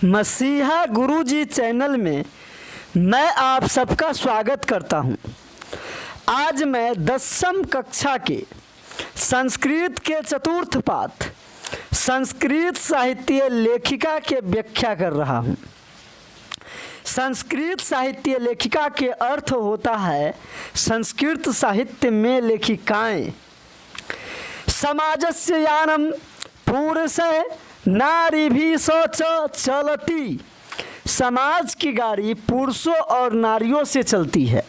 मसीहा गुरुजी चैनल में मैं आप सबका स्वागत करता हूं। आज मैं 10वीं कक्षा के संस्कृत के चतुर्थ पाठ संस्कृत साहित्य लेखिका के व्याख्या कर रहा हूं। संस्कृत साहित्य लेखिका के अर्थ होता है संस्कृत साहित्य में लेखिकाएं। समाजस्य यानम पुरुष नारी भी सोच चलती। समाज की गाड़ी पुरुषों और नारियों से चलती है।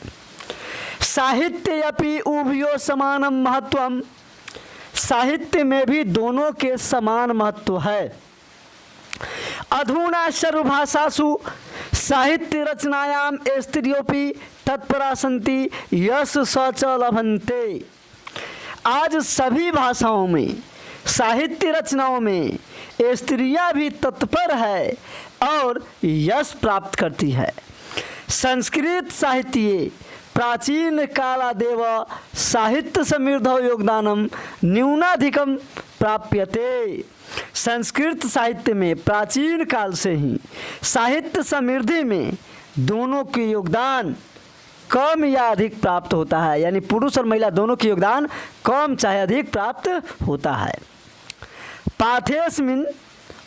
साहित्य अपि उभयो समानम महत्वम। साहित्य में भी दोनों के समान महत्व है। अधुना सर्वभाषासु साहित्य रचनायाम स्त्रियोपि तत्परा सन्ति यश सच लभन्ते। आज सभी भाषाओं में साहित्य रचनाओं में स्त्रियां भी तत्पर है और यश प्राप्त करती है। संस्कृत साहित्ये प्राचीन कालादेव साहित्य समृद्धौ योगदानम न्यूनाधिकम प्राप्यते। संस्कृत साहित्य में प्राचीन काल से ही साहित्य समृद्धि में दोनों के योगदान कम या अधिक प्राप्त होता है, यानी पुरुष और महिला दोनों के योगदान कम चाहे अधिक प्राप्त होता है। पाठेस्मिन्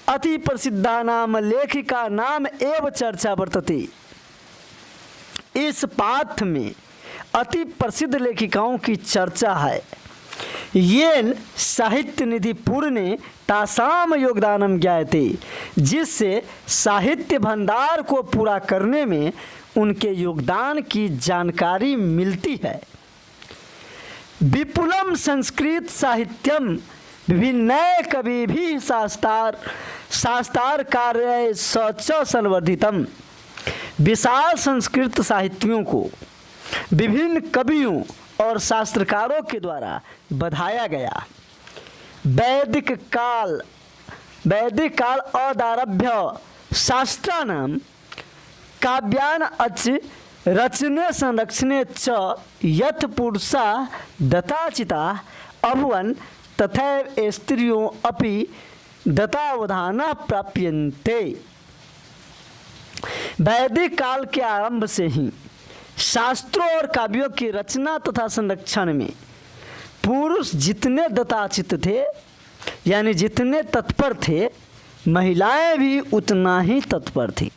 अति प्रसिद्धा नाम लेखिका नाम एव चर्चा वर्तते। इस पाठ में अति प्रसिद्ध लेखिकाओं की चर्चा है। येन साहित्य निधि पूर्णे तासाम योगदानम ज्ञायते, जिससे साहित्य भंडार को पूरा करने में उनके योगदान की जानकारी मिलती है। विपुलम संस्कृत साहित्यम विभिन्न कवि भी शास्त्रार कार्य सच संवर्धितम। विशाल संस्कृत साहित्यों को विभिन्न कवियों और शास्त्रकारों के द्वारा बढ़ाया गया। वैदिक काल अदारभ्य शास्त्राणाम काव्यान अच रचने संरक्षणे च यथ पुरुषा दत्ताचिता अभवन् तथैव स्त्रियों अपि दत्तावधाना प्राप्यन्ते। वैदिक काल के आरंभ से ही शास्त्रों और काव्यों की रचना तथा संरक्षण में पुरुष जितने दत्ताचित थे, यानी जितने तत्पर थे, महिलाएं भी उतना ही तत्पर थी।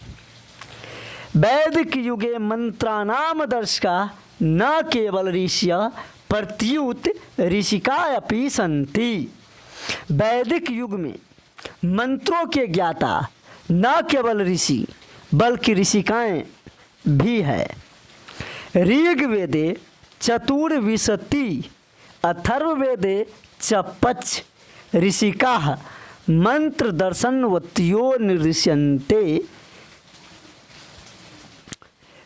वैदिक युगे मंत्राणाम दर्शका न केवल ऋषिय प्रत्युत ऋषिका अपि सन्ति। वैदिक युग में मंत्रों के ज्ञाता न केवल ऋषि बल्कि ऋषिकाएं भी है। ऋग्वेदे चतुर्विंशति अथर्ववेदे च पञ्च ऋषिकाः मंत्र दर्शनवत्यो निर्दिश्यन्ते।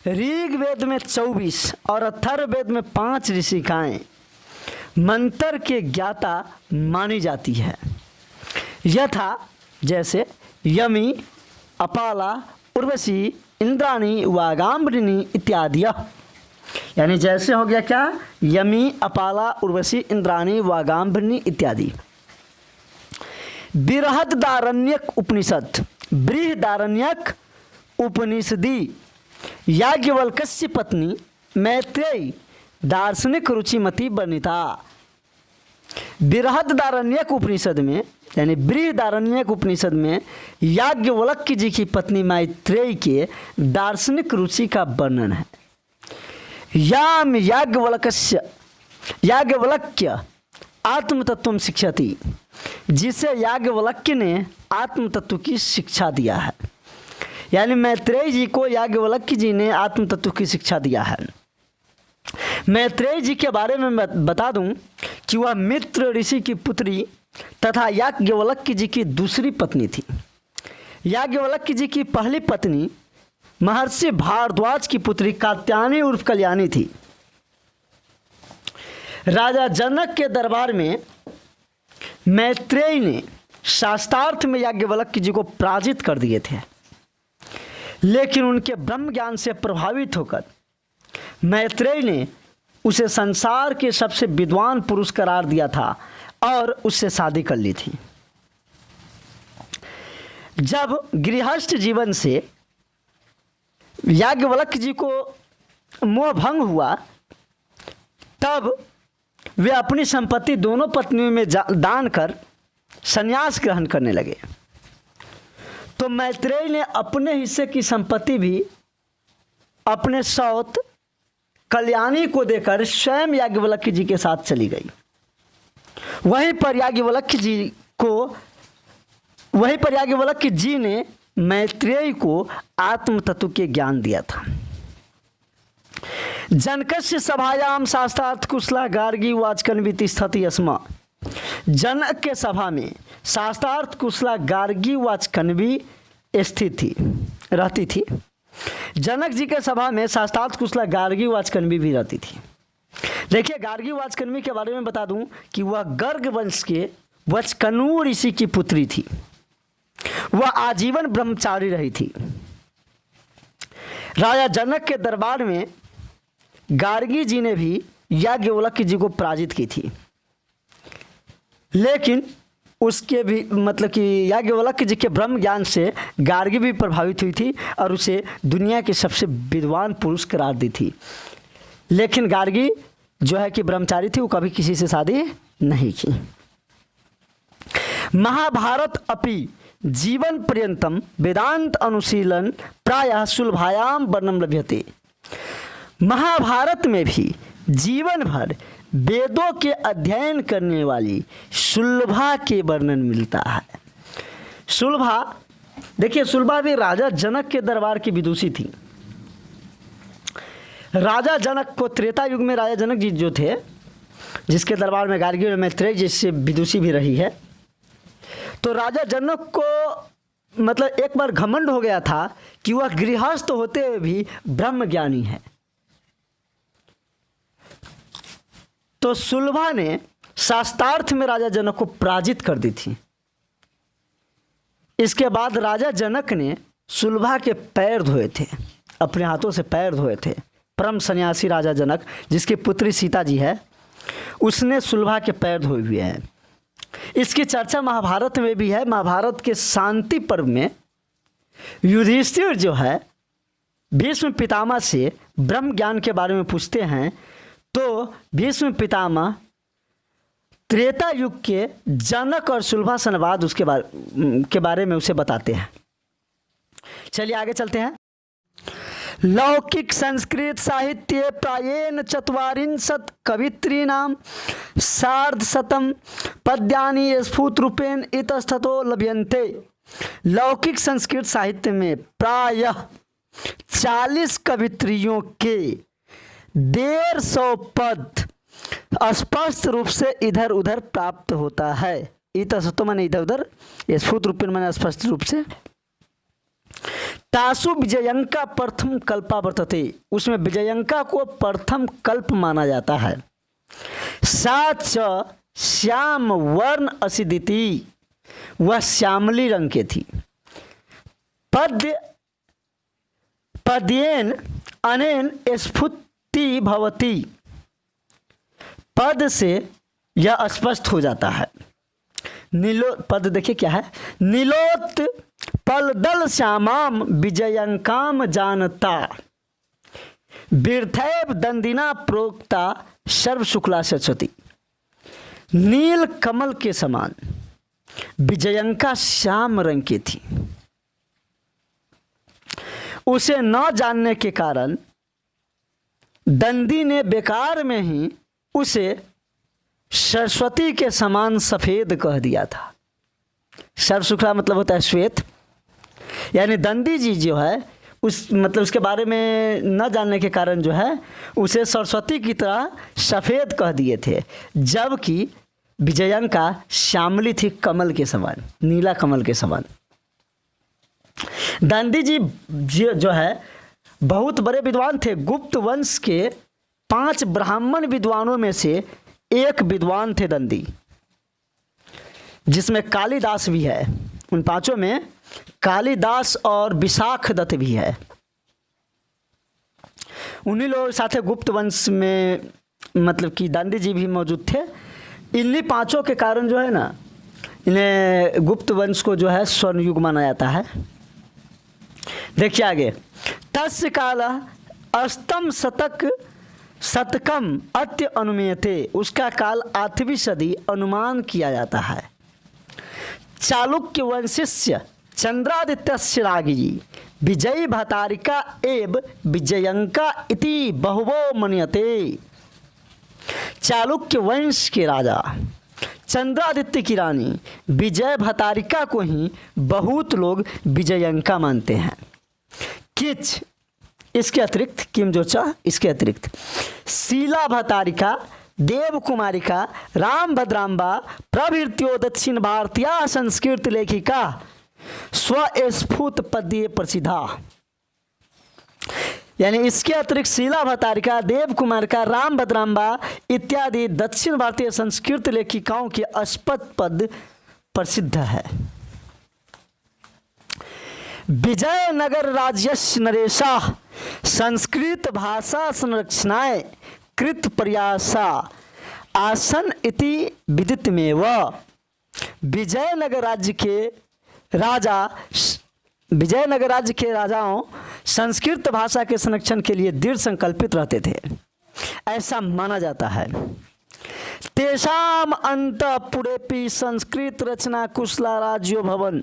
ऋग्वेद में 24 और अथर्ववेद में 5 ऋषिकाएं मंत्र के ज्ञाता मानी जाती है। यथा जैसे यमी, अपाला, उर्वशी, इंद्राणी, वागाम्बरिणी इत्यादि। यानी जैसे हो गया क्या, यमी, अपाला, उर्वशी, इंद्राणी, वागाम्बरिणी इत्यादि। बृहदारण्यक उपनिषद बृहदारण्यक उपनिषदि याज्ञवल्क्य पत्नी मैत्रेयी दार्शनिक रुचिमती वर्णिता। बृहदारण्यक उपनिषद में यानी बृहदारण्यक उपनिषद में याज्ञवल्क्य जी की पत्नी मैत्रेयी के दार्शनिक रुचि का वर्णन है। याम याज्ञवल्क्य आत्मतत्व शिक्षति, जिसे याज्ञवल्क्य ने आत्मतत्व की शिक्षा दिया है। यानी मैत्रेयी जी को याज्ञवल्क्य जी ने आत्म तत्व की शिक्षा दिया है। मैत्रेयी जी के बारे में मैं बता दूं कि वह मित्र ऋषि की पुत्री तथा याज्ञवल्क्य जी की दूसरी पत्नी थी। याज्ञवल्क्य जी की पहली पत्नी महर्षि भारद्वाज की पुत्री कात्यायनी उर्फ कल्याणी थी। राजा जनक के दरबार में मैत्रेयी ने शास्त्रार्थ में याज्ञवल्क्य जी को पराजित कर दिए थे, लेकिन उनके ब्रह्म ज्ञान से प्रभावित होकर मैत्रेयी ने उसे संसार के सबसे विद्वान पुरुष करार दिया था और उससे शादी कर ली थी। जब गृहस्थ जीवन से याज्ञवल्क्य जी को मोह भंग हुआ, तब वे अपनी संपत्ति दोनों पत्नियों में दान कर संन्यास ग्रहण करने लगे। तो मैत्रेय ने अपने हिस्से की संपत्ति भी अपने सौत कल्याणी को देकर स्वयं याज्ञवल्क्य जी के साथ चली गई। वहीं पर याज्ञवल्क्य जी ने मैत्रेय को आत्म तत्व के ज्ञान दिया था। जनकस्य सभायाम शास्त्रार्थ कुशला गार्गी वाचकन्वी तिष्ठति स्म। जनक के सभा में शास्त्रार्थ कुशला गार्गी वाचकन्वी रहती थी। जनक जी के सभा में शास्त्रार्थ कुशला गार्गी वाचकन्वी भी रहती थी। देखिए, गार्गी वाचकन्वी के बारे में बता दूं कि वह गर्ग वंश के वचकन्नु ऋषि की पुत्री थी। वह आजीवन ब्रह्मचारी रही थी। राजा जनक के दरबार में गार्गी जी ने भी याज्ञवल्क्य जी को पराजित की थी, लेकिन उसके भी मतलब कि याज्ञवल्क्य जी के ब्रह्म ज्ञान से गार्गी भी प्रभावित हुई थी और उसे दुनिया के सबसे विद्वान पुरुष करार दी थी। लेकिन गार्गी जो है कि ब्रह्मचारी थी, वो कभी किसी से शादी नहीं की। महाभारत अपि जीवन पर्यंतम वेदांत अनुशीलन प्रायः सुलभायाम वर्णम लभ्यते। महाभारत में भी जीवन भर वेदों के अध्ययन करने वाली सुलभा के वर्णन मिलता है। सुलभा, देखिए, सुलभा भी राजा जनक के दरबार की विदुषी थी। राजा जनक को त्रेता युग में राजा जनक जी जो थे, जिसके दरबार में गार्गी और मैत्रेय जिससे विदुषी भी रही है, तो राजा जनक को मतलब एक बार घमंड हो गया था कि वह गृहस्थ होते हुए भी ब्रह्म ज्ञानी है। तो सुलभा ने शास्त्रार्थ में राजा जनक को पराजित कर दी थी। इसके बाद राजा जनक ने सुलभा के पैर धोए थे, अपने हाथों से पैर धोए थे। परम सन्यासी राजा जनक, जिसकी पुत्री सीता जी है, उसने सुलभा के पैर धोए हुए हैं। इसकी चर्चा महाभारत में भी है। महाभारत के शांति पर्व में युधिष्ठिर जो है भीष्म पितामह से ब्रह्म ज्ञान के बारे में पूछते हैं, तो भीष्म पितामह त्रेता युग के जनक और सुलभा संवाद के बारे में उसे बताते हैं। चलिए आगे चलते हैं। लौकिक संस्कृत साहित्य प्रायेण ४४ कवित्रीणां सार्धशतं पद्यानि स्फुटरूपेण इतस्ततो लभ्यन्ते। लौकिक संस्कृत साहित्य में प्रायः 40 कवित्रियों के 150 पद स्पष्ट रूप से इधर उधर प्राप्त होता है। इतस्ततो माने इधर उधर, स्फुट रूपेण माने स्पष्ट रूप से। तासु विजयंका प्रथम कल्पा वर्तते, उसमें विजयंका को प्रथम कल्प माना जाता है। साच श्याम वर्ण असिदिति, वह श्यामली रंग के थी। पद्येन अनेन स्फुति भवति, पद से यह स्पष्ट हो जाता है। पद देखिए क्या है, नीलोत पलदल श्यामाम विजयंकाम जानता, बिरथैव दंदिना प्रोक्ता सर्व शुक्ला सरस्वती। नील कमल के समान विजयंका श्याम रंग की थी। उसे न जानने के कारण दंदी ने बेकार में ही उसे सरस्वती के समान सफ़ेद कह दिया था। सर्व शुक्ला मतलब होता है श्वेत, यानी दंदी जी जो है उसके बारे में न जानने के कारण जो है उसे सरस्वती की तरह सफ़ेद कह दिए थे, जबकि विजयंका श्यामली थी, कमल के समान, नीला कमल के समान। दंदी जी जो है बहुत बड़े विद्वान थे। गुप्त वंश के 5 ब्राह्मण विद्वानों में से एक विद्वान थे दंदी, जिसमें कालिदास भी है। उन 5 में कालिदास और विशाख दत्त भी है। उन्हीं लोग साथ गुप्त वंश में मतलब कि दंदी जी भी मौजूद थे। इन्हीं 5 के कारण जो है ना इन्हें गुप्त वंश को जो है स्वर्ण युग माना जाता है। देखिए आगे, तस्य काल अष्टम शतकम अत्य अनुमेयते, उसका काल 8वीं सदी अनुमान किया जाता है। चालुक्य वंशस्य चंद्रादित्यस्य राज्ञी विजयी भतारिका एव विजयंका इति बहुवो मन्यते। चालुक्य वंश के राजा चंद्रादित्य की रानी विजय भतारिका को ही बहुत लोग विजयंका मानते हैं। किच इसके अतिरिक्त किमजोचा, इसके अतिरिक्त शीला भतारिका, देव कुमारिका, राम भद्रांबा प्रभृत्यो दक्षिण भारतीय संस्कृत लेखिका स्वस्फूर्त पद्य प्रसिद्धा। यानी इसके अतिरिक्त शीला भतारिका, देव कुमारिका, राम भद्रांबा इत्यादि दक्षिण भारतीय संस्कृत लेखिकाओं के अस्पद पद प्रसिद्ध है। विजयनगर राज्यस्य नरेशा संस्कृत भाषा संरक्षणाय कृत प्रयासा आसन इति विदितमेव। विजयनगर राज्य के राजाओं संस्कृत भाषा के संरक्षण के लिए दृढ़ संकल्पित रहते थे, ऐसा माना जाता है। तेषाम अंतःपुरेपि संस्कृत रचना कुशला राज्यो भवन,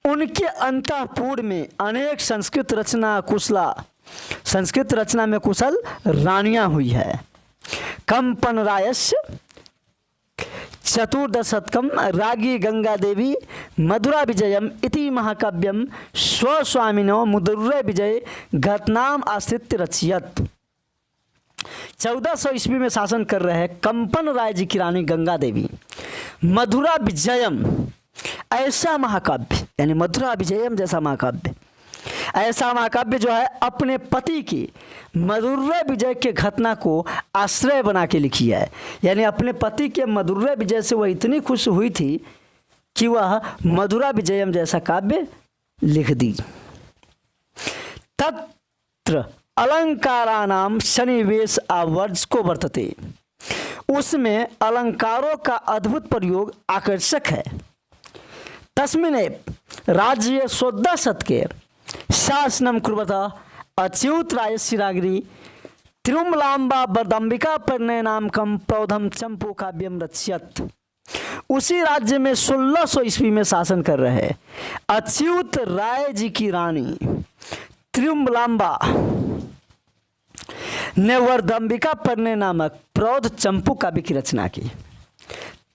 उनके अंतःपुर में अनेक संस्कृत रचना में कुशल रानियां हुई है। कंपन रायस्य चतुर्दशतकम राज्ञी गंगा देवी मधुरा विजयम इति महाकाव्यम स्वस्वामिनो मुदुर्रे विजय घटनाम आश्रित रचियत। 1400 ईस्वी में शासन कर रहे कंपन राय जी की रानी गंगा देवी मधुरा विजयम ऐसा महाकाव्य, यानी मधुरा विजयम जैसा महाकाव्य, ऐसा महाकाव्य जो है अपने पति की मधुर्य विजय के घटना को आश्रय बना के लिखी है। यानी अपने पति के मधुर्य विजय से वह इतनी खुश हुई थी कि वह मधुरा विजयम जैसा काव्य लिख दी। तत्र अलंकारानाम सन्निवेश आवर्ज को वर्तते, उसमें अलंकारों का अद्भुत प्रयोग आकर्षक है। तस्मिने राज्य 14 शतके शासनम कुर्वता अच्युत रायस्य राज्ञी तिरुमलांबा वरदंबिका परिणय नामकम प्रौधम चंपू काव्यम रच्यत। उसी राज्य में 1600 ईस्वी में शासन कर रहे अच्युत राय जी की रानी तिरुमलांबा ने वरदंबिका परिणय नामक प्रौध चंपू काव्य की रचना की।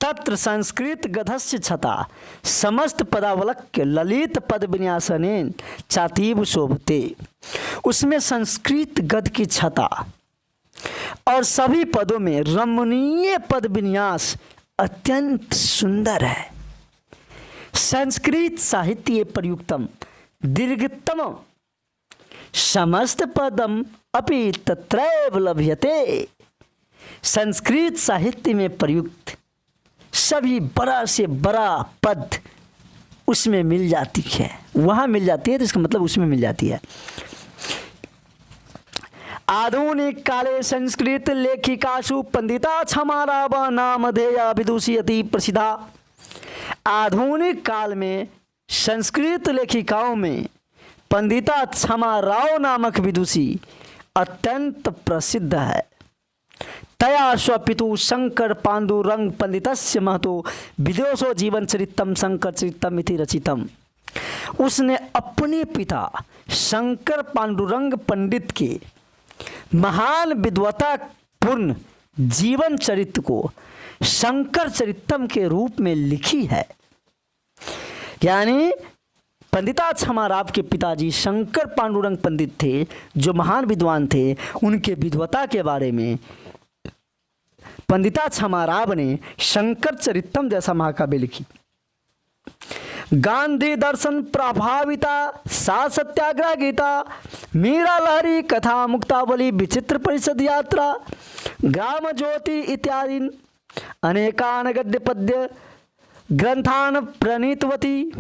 तत्र संस्कृत गधस्य छता समस्त पदावलक्य ललित पद विन्यासनेन चातीव शोभते। उसमें संस्कृत गद की छता और सभी पदों में रमणीय पद विन्यास अत्यंत सुंदर है। संस्कृत साहित्य प्रयुक्तम दीर्घतम समस्त पदम अपि तत्रैव लभ्यते। संस्कृत साहित्य में प्रयुक्त सभी बड़ा से बड़ा पद उसमें मिल जाती है, वहाँ मिल जाती है, तो इसका मतलब उसमें मिल जाती है। आधुनिक काले संस्कृत लेखिकासु पंडिता क्षमाराव नामधेया विदुषीयति प्रसिद्धा। आधुनिक काल में संस्कृत लेखिकाओं में पंडिता क्षमाराव नामक विदुषी अत्यंत प्रसिद्ध है। तया स्वपितु शंकर पांडुरंग पंडितस्य महतो विदेशो जीवन चरितम शंकर चरितम इति रचितम। उसने अपने पिता शंकर पांडुरंग पंडित के महान विद्वता पूर्ण जीवन चरित्र को शंकर चरितम के रूप में लिखी है। यानी पंडिता क्षमाराव के पिताजी शंकर पांडुरंग पंडित थे, जो महान विद्वान थे। उनके विद्वता के बारे में पंडिता क्षमाराव ने शंकर चरितम जैसा महाकाव्य लिखी। गांधी दर्शन प्रभाविता सा सत्याग्रह गीता मीरा लहरी कथा मुक्तावली विचित्र परिषद यात्रा ग्राम ज्योति इत्यादि अनेकान गद्य पद्य ग्रंथान प्रणीतवती।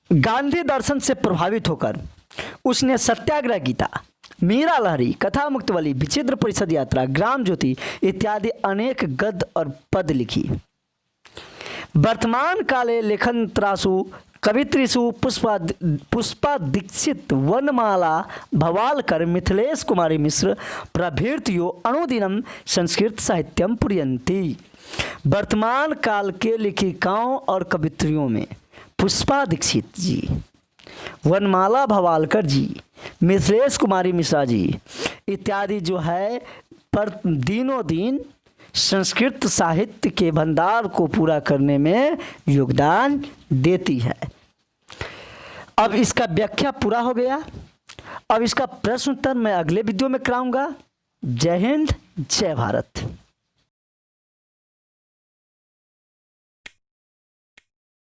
गांधी दर्शन से प्रभावित होकर उसने सत्याग्रह गीता मीरा लहरी, कथा मुक्तवली, विचित्र परिषद यात्रा, ग्राम ज्योति इत्यादि अनेक गद्य और पद लिखी। वर्तमान काले लेखन त्रासु कवित्रीषु पुष्पा दीक्षित, वनमाला भवालकर, मिथिलेश कुमारी मिश्र प्रभृतियों अनुदिनम संस्कृत साहित्यम पुरयन्ति। वर्तमान काल के लेखिकाओं और कवित्रियों में पुष्पा दीक्षित जी, वनमाला भवालकर जी, मिथिलेश कुमारी मिश्रा जी इत्यादि जो है पर दिनों दिन संस्कृत साहित्य के भंडार को पूरा करने में योगदान देती है। अब इसका व्याख्या पूरा हो गया। अब इसका प्रश्न उत्तर मैं अगले वीडियो में कराऊंगा। जय हिंद, जय भारत।